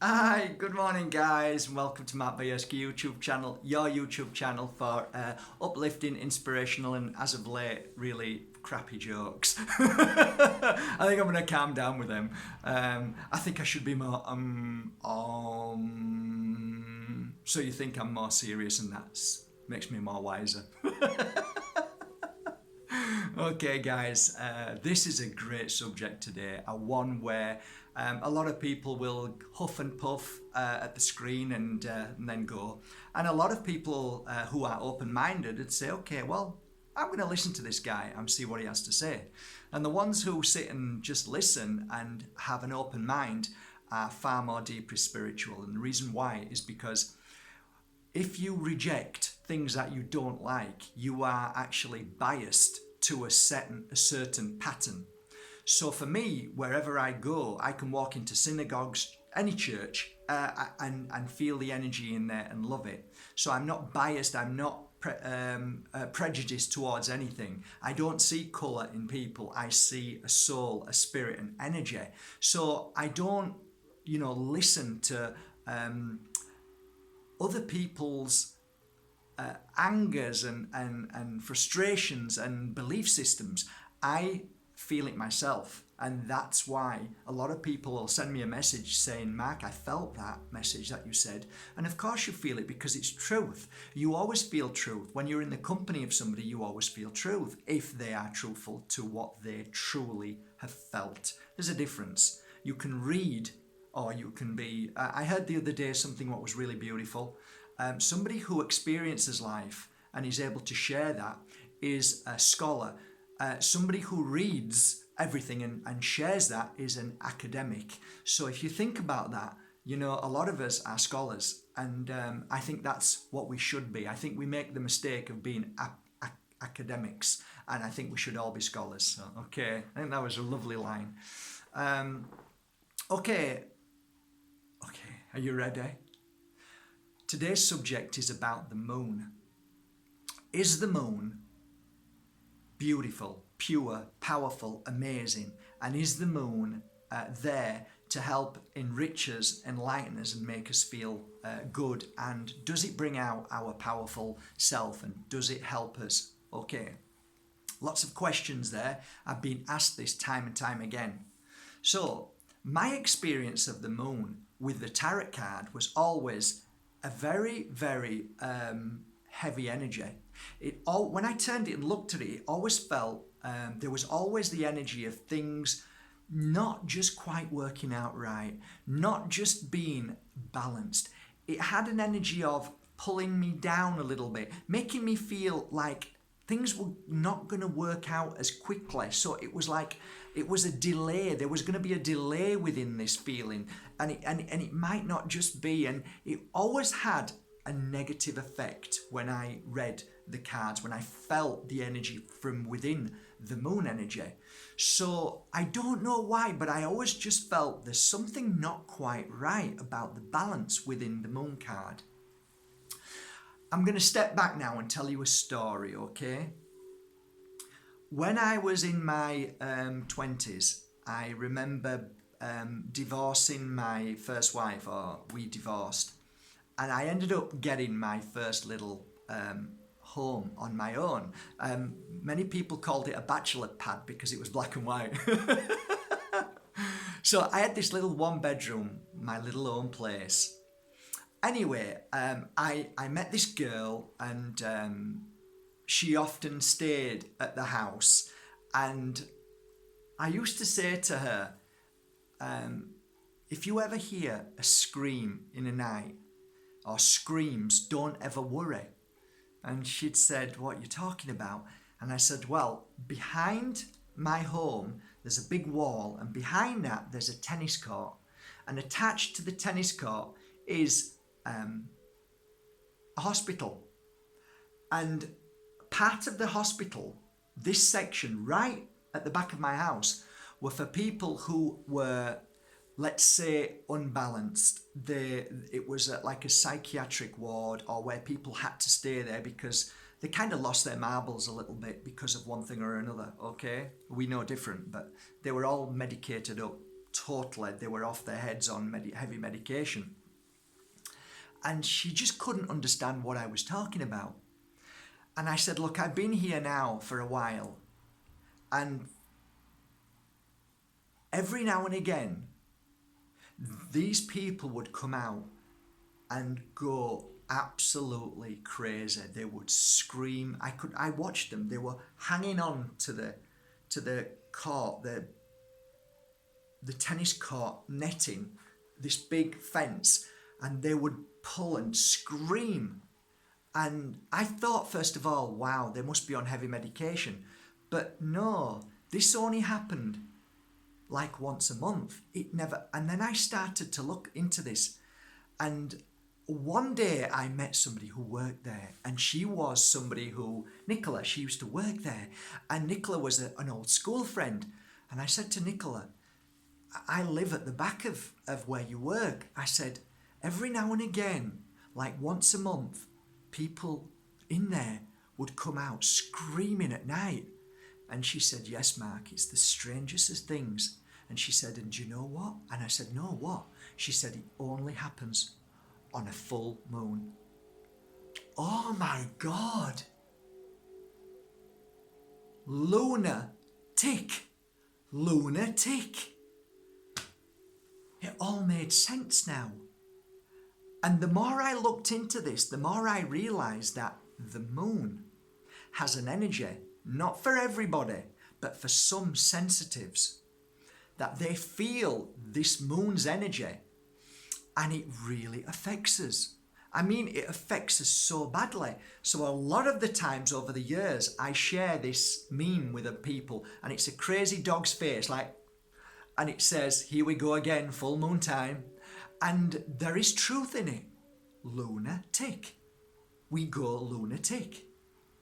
Hi, good morning guys, and welcome to Bajerski YouTube channel, your YouTube channel for uplifting, inspirational and as of late, really crappy jokes. I think I'm going to calm down with them. I think I should be more, so you think I'm more serious and that makes me more wiser. Okay, guys, this is a great subject today, one where a lot of people will huff and puff at the screen and then go. And a lot of people who are open-minded would say, okay, well, I'm going to listen to this guy and see what he has to say. And the ones who sit and just listen and have an open mind are far more deeply spiritual. And the reason why is because if you reject things that you don't like, you are actually biased to a certain pattern. So for me, wherever I go, I can walk into synagogues, any church, and feel the energy in there and love it. So I'm not biased, I'm not prejudiced towards anything. I don't see colour in people, I see a soul, a spirit, and energy. So I don't, listen to other people's angers and frustrations and belief systems. I feel it myself, and that's why a lot of people will send me a message saying, Mark, I felt that message that you said. And of course you feel it because it's truth. You always feel truth. When you're in the company of somebody, you always feel truth if they are truthful to what they truly have felt. There's a difference. You can read or you can be... I heard the other day something what was really beautiful. Somebody who experiences life and is able to share that is a scholar. Somebody who reads everything and shares that is an academic. So if you think about that, a lot of us are scholars, and I think that's what we should be. I think we make the mistake of being academics, and I think we should all be scholars. So, okay, I think that was a lovely line. Okay, are you ready? Today's subject is about the moon. Is the moon beautiful, pure, powerful, amazing? And is the moon there to help enrich us, enlighten us, and make us feel good? And does it bring out our powerful self? And does it help us? Okay, lots of questions there. I've been asked this time and time again. So, my experience of the moon with the tarot card was always a very, very heavy energy. When I turned it and looked at it, it always felt there was always the energy of things not just quite working out right, not just being balanced. It had an energy of pulling me down a little bit, making me feel like things were not going to work out as quickly. So it was like it was a delay. There was going to be a delay within this feeling, and it might not just be. And it always had a negative effect when I read the cards, when I felt the energy from within the moon energy. So I don't know why, but I always just felt there's something not quite right about the balance within the moon card. I'm going to step back now and tell you a story, okay? When I was in my 20s, I remember divorcing my first wife, or we divorced, and I ended up getting my first little home on my own. Many people called it a bachelor pad because it was black and white. So I had this little one bedroom, my little own place. Anyway, I met this girl, and she often stayed at the house, and I used to say to her, if you ever hear a scream in the night or screams, don't ever worry. And she'd said, what are you talking about? And I said, well, behind my home there's a big wall, and behind that there's a tennis court, and attached to the tennis court is a hospital. And part of the hospital, this section right at the back of my house, were for people who were, let's say, unbalanced. It was like a psychiatric ward, or where people had to stay there because they kind of lost their marbles a little bit because of one thing or another, okay? We know different, but they were all medicated up totally. They were off their heads on heavy medication. And she just couldn't understand what I was talking about. And I said, look, I've been here now for a while. And every now and again, these people would come out and go absolutely crazy. They would scream. I watched them. They were hanging on to the court, the tennis court netting, this big fence, and they would pull and scream. And I thought, first of all, wow, they must be on heavy medication. But no, this only happened like once a month. It never. And then I started to look into this. And one day I met somebody who worked there, and she was somebody who, Nicola, she used to work there. And Nicola was an old school friend. And I said to Nicola, I live at the back of where you work. I said, every now and again, like once a month, people in there would come out screaming at night. And she said, yes, Mark, it's the strangest of things. And she said, and do you know what? And I said, no, what? She said, it only happens on a full moon. Oh my God. Lunatic. Lunatic. It all made sense now. And the more I looked into this, the more I realised that the moon has an energy, not for everybody, but for some sensitives, that they feel this moon's energy and it really affects us. I mean, it affects us so badly. So a lot of the times over the years, I share this meme with the people, and it's a crazy dog's face, and it says, here we go again, full moon time. And there is truth in it. Lunatic. We go lunatic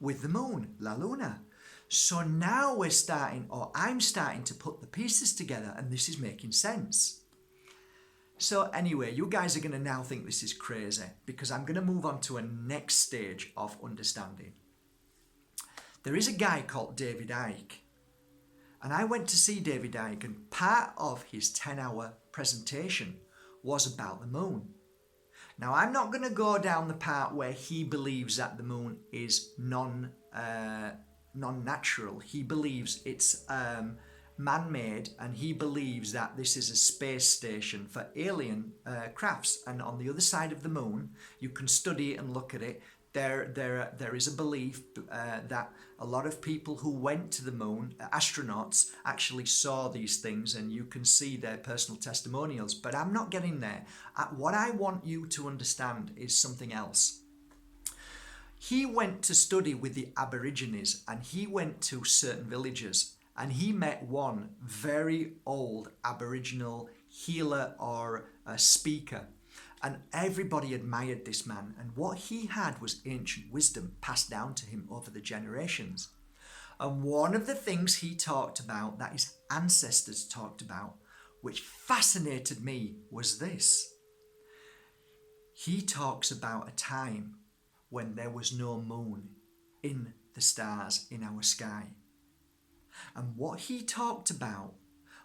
with the moon, la luna. So now I'm starting to put the pieces together, and this is making sense. So anyway, you guys are going to now think this is crazy, because I'm going to move on to a next stage of understanding. There is a guy called David Icke, and I went to see David Icke, and part of his 10-hour presentation was about the moon. Now, I'm not going to go down the part where he believes that the moon is non-natural. He believes it's man-made, and he believes that this is a space station for alien crafts. And on the other side of the moon, you can study it and look at it. There is a belief that a lot of people who went to the moon, astronauts, actually saw these things, and you can see their personal testimonials. But I'm not getting there. What I want you to understand is something else. He went to study with the Aborigines, and he went to certain villages, and he met one very old Aboriginal healer or speaker. And everybody admired this man, and what he had was ancient wisdom passed down to him over the generations. And one of the things he talked about, that his ancestors talked about, which fascinated me, was this. He talks about a time when there was no moon in the stars in our sky. And what he talked about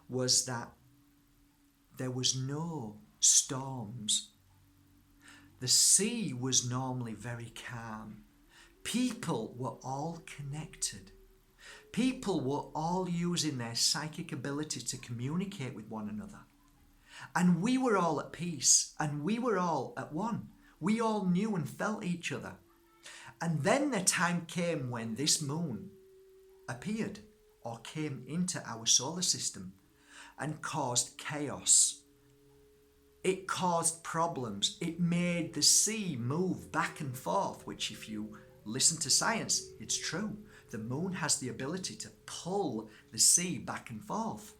was that there was no storms. The sea was normally very calm. People were all connected. People were all using their psychic ability to communicate with one another. And we were all at peace, and we were all at one. We all knew and felt each other. And then the time came when this moon appeared or came into our solar system and caused chaos. It caused problems. It made the sea move back and forth, which if you listen to science, it's true. The moon has the ability to pull the sea back and forth.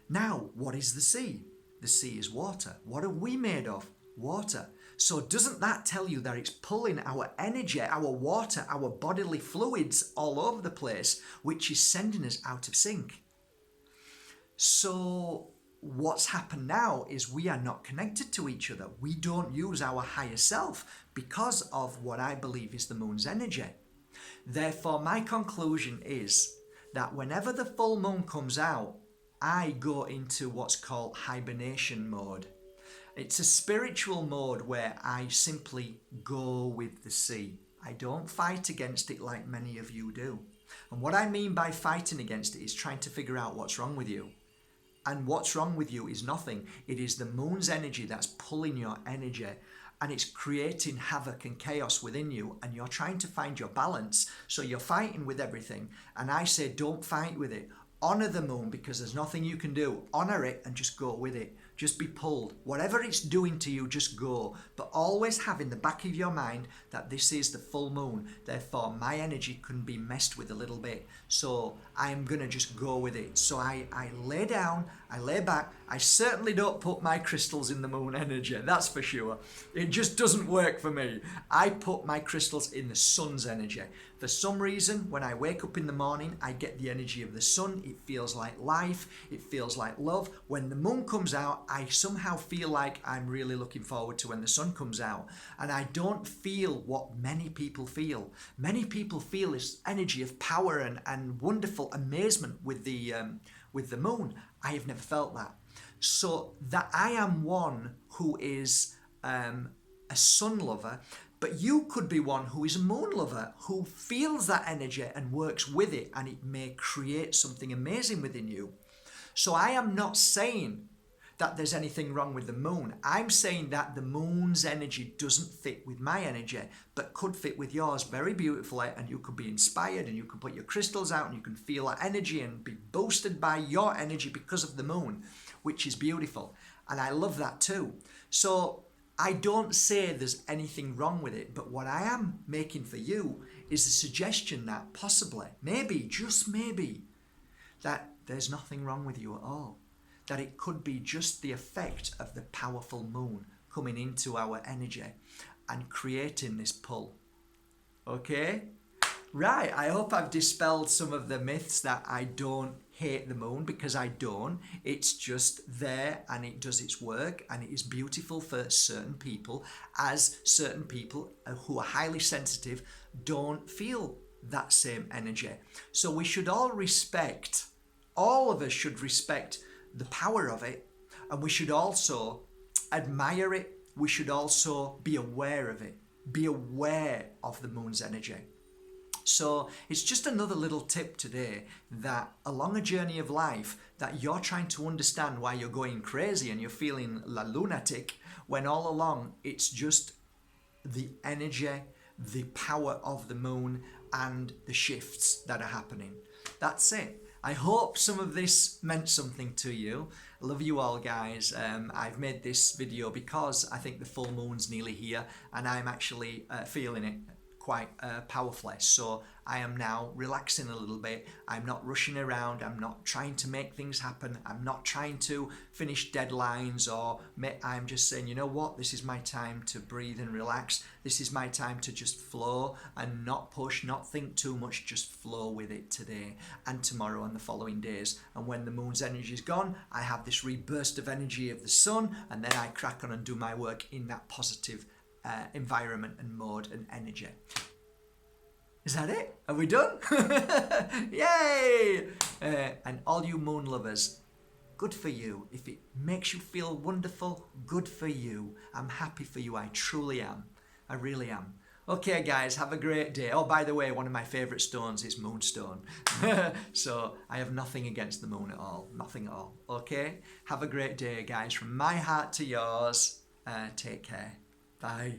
Now, what is the sea? The sea is water. What are we made of? Water. So doesn't that tell you that it's pulling our energy, our water, our bodily fluids all over the place, which is sending us out of sync? So what's happened now is we are not connected to each other. We don't use our higher self because of what I believe is the moon's energy. Therefore, my conclusion is that whenever the full moon comes out, I go into what's called hibernation mode. It's a spiritual mode where I simply go with the sea. I don't fight against it like many of you do. And what I mean by fighting against it is trying to figure out what's wrong with you. And what's wrong with you is nothing. It is the moon's energy that's pulling your energy, and it's creating havoc and chaos within you, and you're trying to find your balance. So you're fighting with everything. And I say, don't fight with it. Honor the moon, because there's nothing you can do. Honor it and just go with it. Just be pulled. Whatever it's doing to you, just go. But always have in the back of your mind that this is the full moon. Therefore, my energy can be messed with a little bit. So I'm going to just go with it. So I lay down, I lay back. I certainly don't put my crystals in the moon energy. That's for sure. It just doesn't work for me. I put my crystals in the sun's energy. For some reason, when I wake up in the morning, I get the energy of the sun. It feels like life. It feels like love. When the moon comes out, I somehow feel like I'm really looking forward to when the sun comes out. And I don't feel what many people feel. Many people feel this energy of power and wonderful amazement with the moon. I have never felt that. So that I am one who is a sun lover. But you could be one who is a moon lover, who feels that energy and works with it, and it may create something amazing within you. So I am not saying that there's anything wrong with the moon. I'm saying that the moon's energy doesn't fit with my energy, but could fit with yours very beautifully, and you could be inspired, and you can put your crystals out, and you can feel that energy and be boosted by your energy because of the moon, which is beautiful. And I love that too. So I don't say there's anything wrong with it, but what I am making for you is a suggestion that possibly, maybe, just maybe, that there's nothing wrong with you at all. That it could be just the effect of the powerful moon coming into our energy and creating this pull. Okay? Right, I hope I've dispelled some of the myths that I don't hate the moon, because I don't. It's just there and it does its work, and it is beautiful for certain people, as certain people who are highly sensitive don't feel that same energy. So we should all respect, all of us should respect the power of it, and we should also admire it. We should also be aware of it, be aware of the moon's energy. So it's just another little tip today, that along a journey of life, that you're trying to understand why you're going crazy and you're feeling lunatic, when all along it's just the energy, the power of the moon and the shifts that are happening. That's it. I hope some of this meant something to you. I love you all, guys. I've made this video because I think the full moon's nearly here, and I'm actually feeling it quite powerfully. So I am now relaxing a little bit. I'm not rushing around. I'm not trying to make things happen. I'm not trying to finish deadlines, or I'm just saying, you know what, this is my time to breathe and relax. This is my time to just flow and not push, not think too much, just flow with it today and tomorrow and the following days. And when the moon's energy is gone, I have this reburst of energy of the sun, and then I crack on and do my work in that positive environment and mode and energy. Is that it? Are we done? Yay! And all you moon lovers, good for you. If it makes you feel wonderful, good for you. I'm happy for you. I truly am. I really am. Okay, guys, have a great day. Oh, by the way, one of my favourite stones is moonstone. So I have nothing against the moon at all. Nothing at all. Okay? Have a great day, guys. From my heart to yours. Take care. Bye.